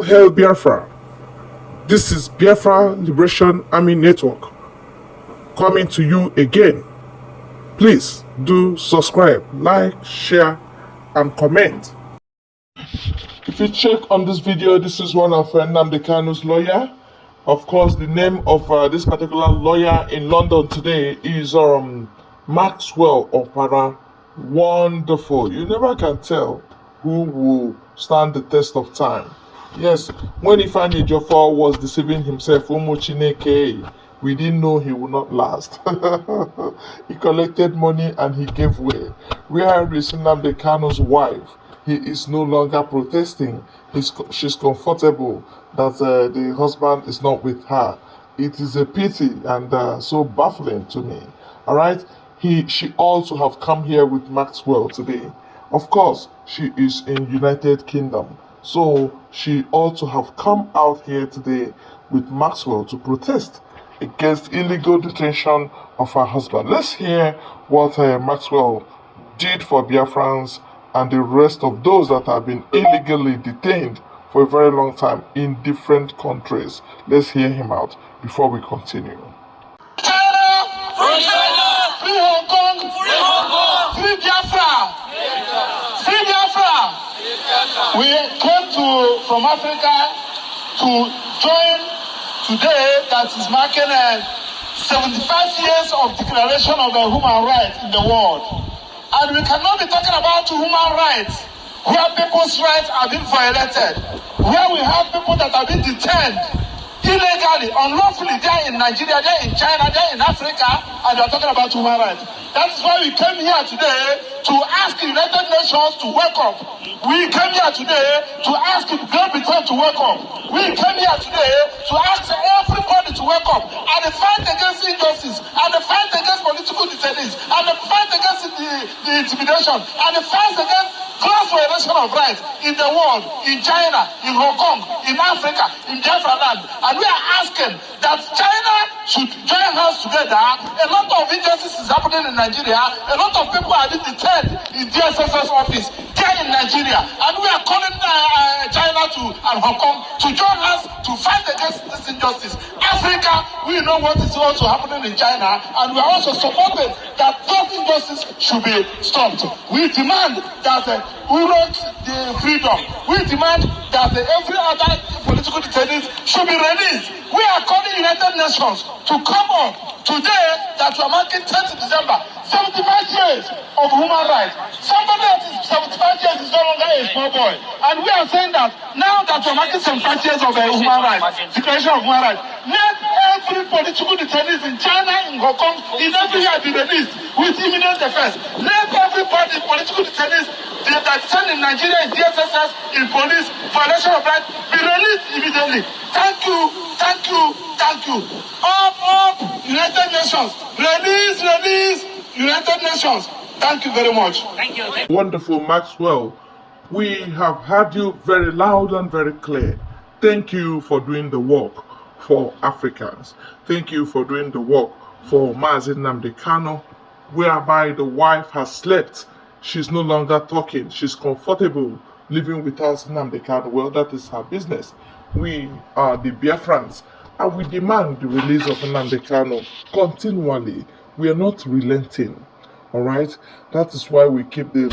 hail Biafra. This is Biafra Liberation Army Network coming to you again. Please do subscribe, like, share, and comment. If you check on this video, this is one of Nnamdi Kanu's lawyer. Of course, the name of this particular lawyer in London today is Maxwell Opara. Wonderful. You never can tell who will stand the test of time. Yes, when Ifeanyi Ejiofor was deceiving himself, Chineke, we didn't know he would not last. He collected money and he gave way. Where is Nnamdi Kanu's wife? He is no longer protesting. She's comfortable that the husband is not with her. It is a pity and so baffling to me. All right, she ought to have come here with Maxwell today. Of course, she is in United Kingdom, so she ought to have come out here today with Maxwell to protest against illegal detention of her husband. Let's hear what Maxwell did for Biafrans and the rest of those that have been illegally detained for a very long time in different countries. Let's hear him out before we continue. We came from Africa to join today that is marking 75 years of declaration of the human rights in the world. And we cannot be talking about human rights where people's rights are being violated, where we have people that have been detained illegally, unlawfully. They're in Nigeria, they're in China, they're in Africa, and they're talking about human rights. That is why we came here today to ask the United Nations to wake up. We came here today to ask Great Britain to wake up. We came here today to ask everybody to wake up. And the fight against injustice, and the fight against political detainees, and the fight against the intimidation, and the fight against gross violation of rights in the world, in China, in Hong Kong, in Africa, in Biafra land. And we are asking that China should join hands together. A lot of injustice is happening in Nigeria. A lot of people are being detained in DSS's office here in Nigeria. And we are calling China and Hong Kong to join us to fight against this injustice. Africa, we know what is also happening in China, and we are also supporting that those injustices should be stopped. We demand that we want the freedom. We demand that every other political detainees should be released. We are calling United Nations to come on today that we are marking 10th December, 75 years of human rights. Somebody that is 75 years is no longer a small boy. And we are saying that now that we are marking 75 years of human rights, declaration of human rights, let every political detainees in China, in Hong Kong, in everywhere be released with immediate effect. Let everybody, political detainees that stand in Nigeria, in DSSS, in police, violation of rights, be released immediately. Thank you, thank you, thank you. Up, United Nations. Release, United Nations. Thank you very much. Thank you. Wonderful, Maxwell. We have heard you very loud and very clear. Thank you for doing the work for Africans. Thank you for doing the work for Nnamdi Kanu, whereby the wife has slept. She's no longer talking. She's comfortable living without Nnamdi Kanu. Well, that is her business. We are the Biafrans, and we demand the release of Nnamdi Kanu continually. We are not relenting. All right, that is why we keep the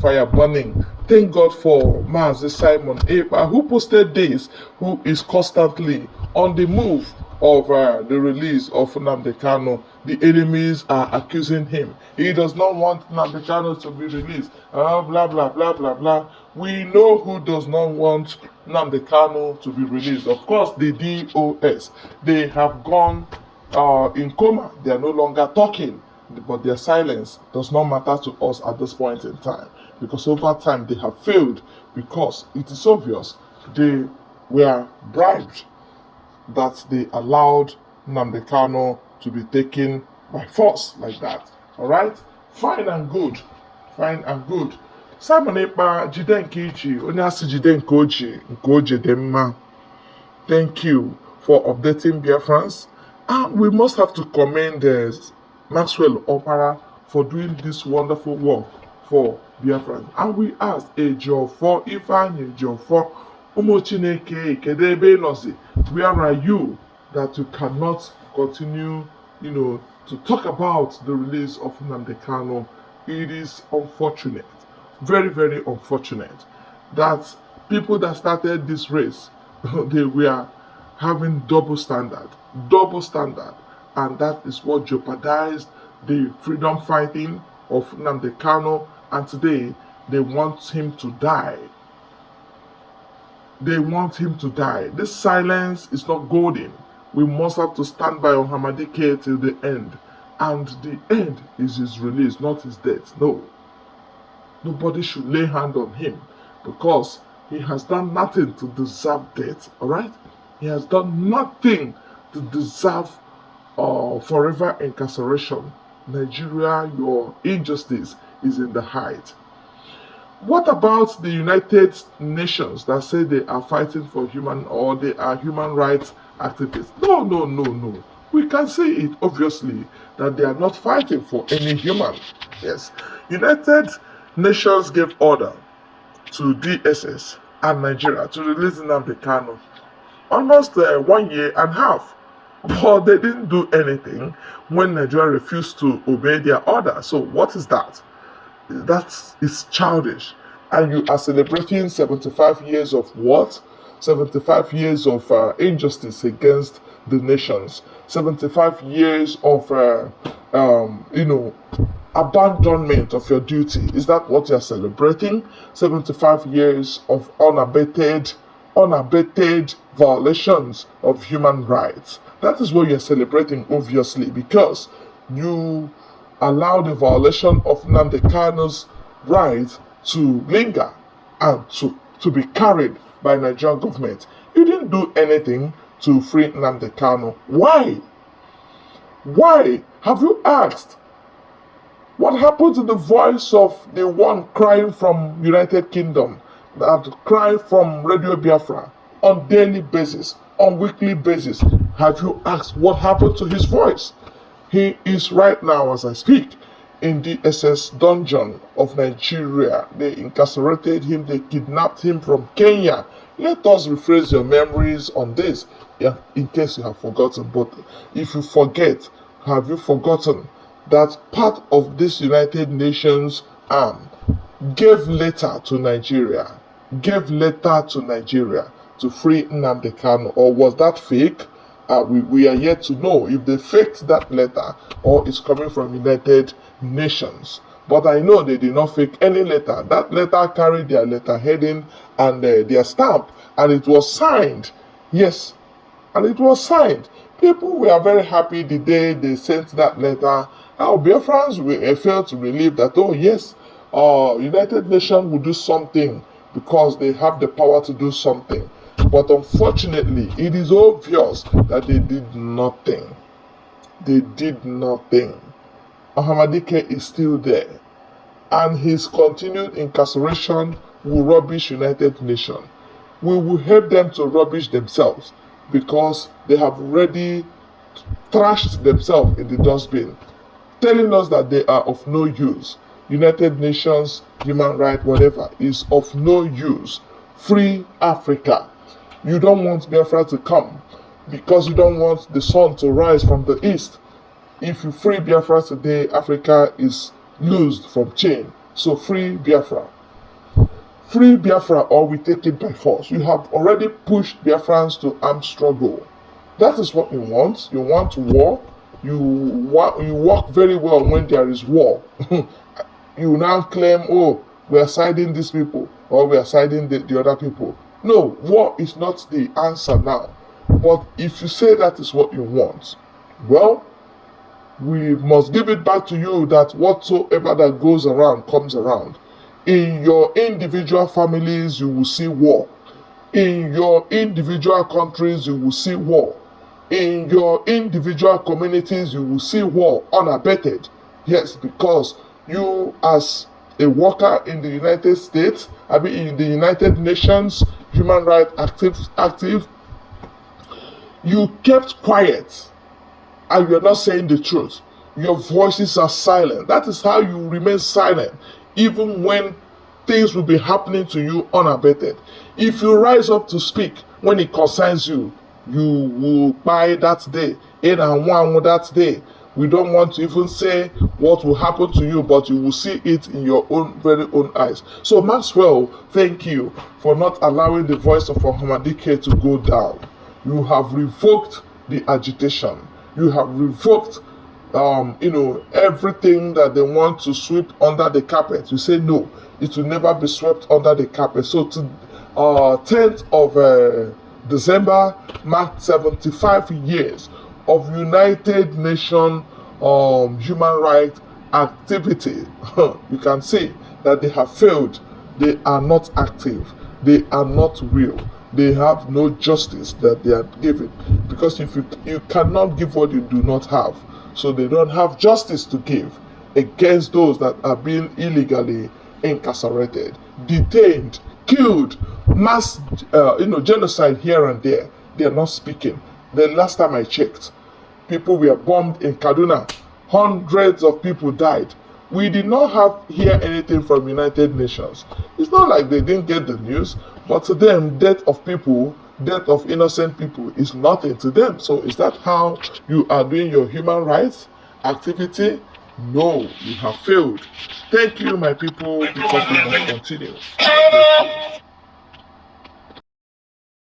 fire burning. Thank God for Mazi Simon Ekpa, who posted this, who is constantly on the move of the release of Nnamdi Kanu. The enemies are accusing him. He does not want Nnamdi Kanu to be released. Blah, blah, blah, blah, blah. We know who does not want Nnamdi Kanu to be released. Of course, the DOS. They have gone in coma. They are no longer talking. But their silence does not matter to us at this point in time, because over time they have failed, because it is obvious they were bribed, that they allowed Nnamdi Kanu to be taken by force like that. All right, fine and good, fine and good. Simon Ekpa, jide nke ichi, onye asị jide nke oji dị mma. Thank you for updating Biafrans. And we must have to commend Maxwell Opara for doing this wonderful work for Biafra. And we asked Ejiofor, Ifeanyi Ejiofor, Ụmụ Chineke, kedu ebe ị nọzi? Where are you that you cannot continue, to talk about the release of Nnamdi Kanu? It is unfortunate, very, very unfortunate, that people that started this race, they were having double standard, and that is what jeopardized the freedom fighting of Nnamdi Kanu, and today they want him to die. They want him to die. This silence is not golden. We must have to stand by Ohamadike till the end. And the end is his release, not his death. No. Nobody should lay hand on him because he has done nothing to deserve death. Alright? He has done nothing to deserve forever incarceration. Nigeria, your injustice is in the height. What about the United Nations that say they are fighting for they are human rights activists? No. We can see it obviously that they are not fighting for any human. Yes. United Nations gave order to DSS and Nigeria to release Nnamdi Kanu almost 1 year and a half. But they didn't do anything when Nigeria refused to obey their order. So what is that? That is childish. And you are celebrating 75 years of what? 75 years of injustice against the nations. 75 years of, abandonment of your duty. Is that what you are celebrating? 75 years of unabated violations of human rights. That is what you are celebrating, obviously, because you allow the violation of Nnamdi Kanu's right to linger and to be carried by Nigerian government. You didn't do anything to free Nnamdi Kanu. Why? Why? Have you asked? What happened to the voice of the one crying from United Kingdom, that cry from Radio Biafra on daily basis, on weekly basis? Have you asked what happened to his voice? He is right now, as I speak, in the SS dungeon of Nigeria. They incarcerated him, they kidnapped him from Kenya. Let us rephrase your memories on this, in case you have forgotten. But if you forget, have you forgotten that part of this United Nations arm gave letter to Nigeria, to free Nnamdi Kanu? Or was that fake? We are yet to know if they faked that letter or it's coming from United Nations. But I know they did not fake any letter. That letter carried their letter heading and their stamp, and it was signed. Yes, and it was signed. People were very happy the day they sent that letter. Our Biafrans felt relieved that, oh yes, United Nations will do something because they have the power to do something. But unfortunately, it is obvious that they did nothing. They did nothing. Ohamadike is still there, and his continued incarceration will rubbish United Nations. We will help them to rubbish themselves because they have already trashed themselves in the dustbin, telling us that they are of no use. United Nations, human rights, whatever, is of no use. Free Africa. You don't want Biafra to come because you don't want the sun to rise from the east. If you free Biafra today, Africa is loosed from chain. So free Biafra. Free Biafra or we take it by force. You have already pushed Biafrans to armed struggle. That is what you want. You want war. You work very well when there is war. You now claim, oh, we are siding these people or we are siding the other people. No, war is not the answer now. But if you say that is what you want, well, we must give it back to you that whatsoever that goes around comes around. In your individual families, you will see war. In your individual countries, you will see war. In your individual communities, you will see war unabated. Yes, because you as a worker in the United States, in the United Nations, human rights active, you kept quiet and you're not saying the truth. Your voices are silent. That is how you remain silent, even when things will be happening to you unabated. If you rise up to speak when it concerns you, you will buy that day, in and one that day. We don't want to even say what will happen to you, but you will see it in your own very own eyes. So Maxwell, thank you for not allowing the voice of Ohamadike to go down. You have revoked the agitation. You have revoked everything that they want to sweep under the carpet. You say no, it will never be swept under the carpet. So to 10th of December marked 75 years of United Nations human rights activity. You can see that they have failed. They are not active. They are not real. They have no justice that they are giving, because if you cannot give what you do not have, so they don't have justice to give against those that are being illegally incarcerated, detained, killed, mass genocide here and there. They are not speaking. The last time I checked, people were bombed in Kaduna. Hundreds of people died. We did not hear anything from United Nations. It's not like they didn't get the news, but to them, death of people, death of innocent people is nothing to them. So is that how you are doing your human rights activity? No, you have failed. Thank you, my people, because we must continue.